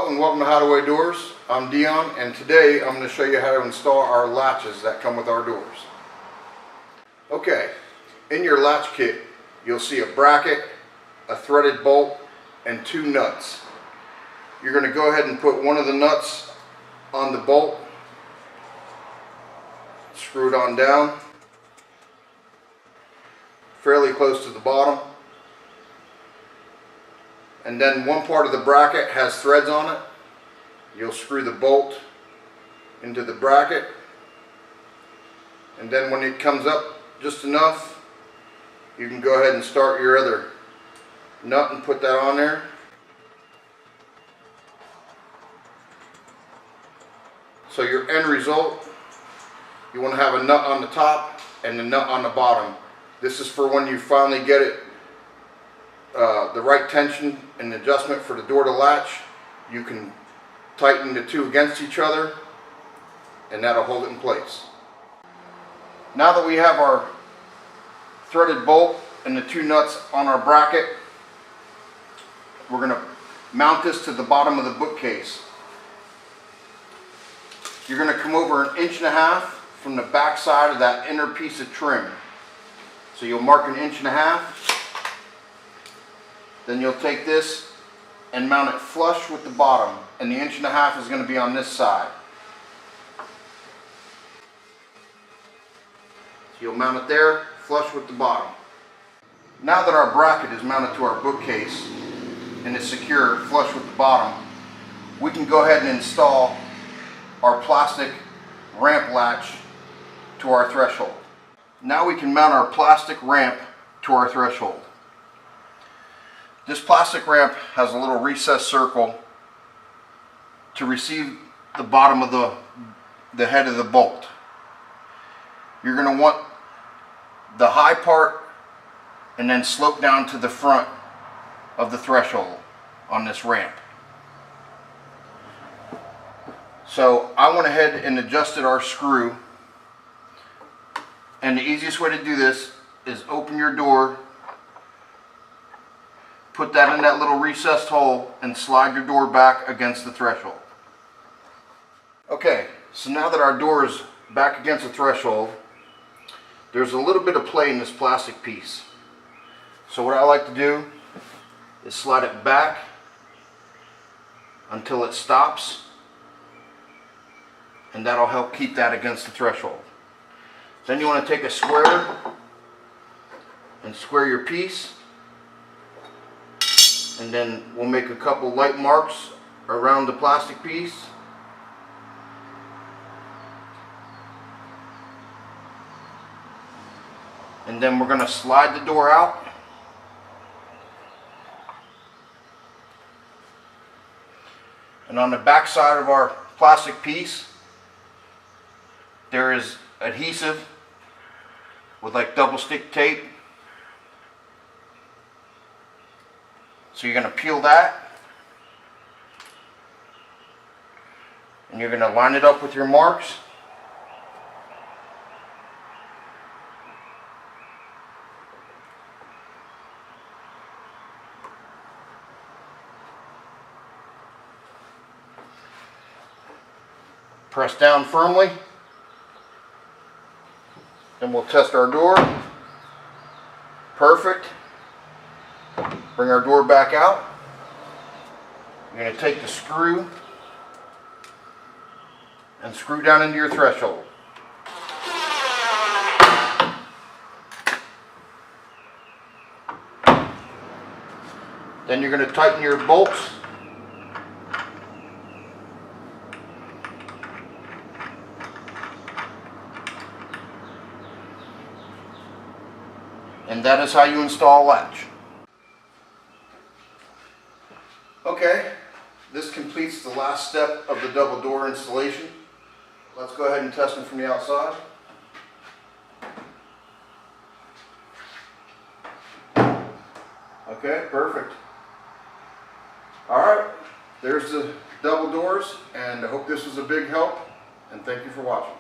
Hello and welcome to How to Way Doors. I'm Dion, and today I'm going to show you how to install our latches that come with our doors. Okay, in your latch kit you'll see a bracket, a threaded bolt, and two nuts. You're going to go ahead and put one of the nuts on the bolt, screw it on down fairly close to the bottom, and then one part of the bracket has threads on it. You'll screw the bolt into the bracket, and then when it comes up just enough, you can go ahead and start your other nut and put that on there. So your end result, you want to have a nut on the top and a nut on the bottom. This is for when you finally get it the right tension and adjustment for the door to latch. You can tighten the two against each other and that'll hold it in place. Now that we have our threaded bolt and the two nuts on our bracket, we're going to mount this to the bottom of the bookcase. You're going to come over 1.5 inches from the back side of that inner piece of trim. So you'll mark 1.5 inches. Then you'll take this and mount it flush with the bottom, and the 1.5 inches is going to be on this side. So you'll mount it there, flush with the bottom. Now that our bracket is mounted to our bookcase and is secure, flush with the bottom, we can go ahead and install our plastic ramp latch to our threshold. Now we can mount our plastic ramp to our threshold. This plastic ramp has a little recessed circle to receive the bottom of the head of the bolt. You're going to want the high part and then slope down to the front of the threshold on this ramp. So I went ahead and adjusted our screw, and the easiest way to do this is open your door, put that in that little recessed hole, and slide your door back against the threshold. Okay, so now that our door is back against the threshold, there's a little bit of play in this plastic piece. So what I like to do is slide it back until it stops, and that'll help keep that against the threshold. Then you want to take a square and square your piece, and then we'll make a couple light marks around the plastic piece. And then we're going to slide the door out. And on the back side of our plastic piece, there is adhesive with like double stick tape. So you're going to peel that, and you're going to line it up with your marks. Press down firmly. Then we'll test our door. Perfect. Bring our door back out. You're going to take the screw and screw down into your threshold. Then you're going to tighten your bolts. And that is how you install a latch. Okay, this completes the last step of the double door installation. Let's go ahead and test them from the outside. Okay, perfect. Alright, there's the double doors, and I hope this was a big help, and thank you for watching.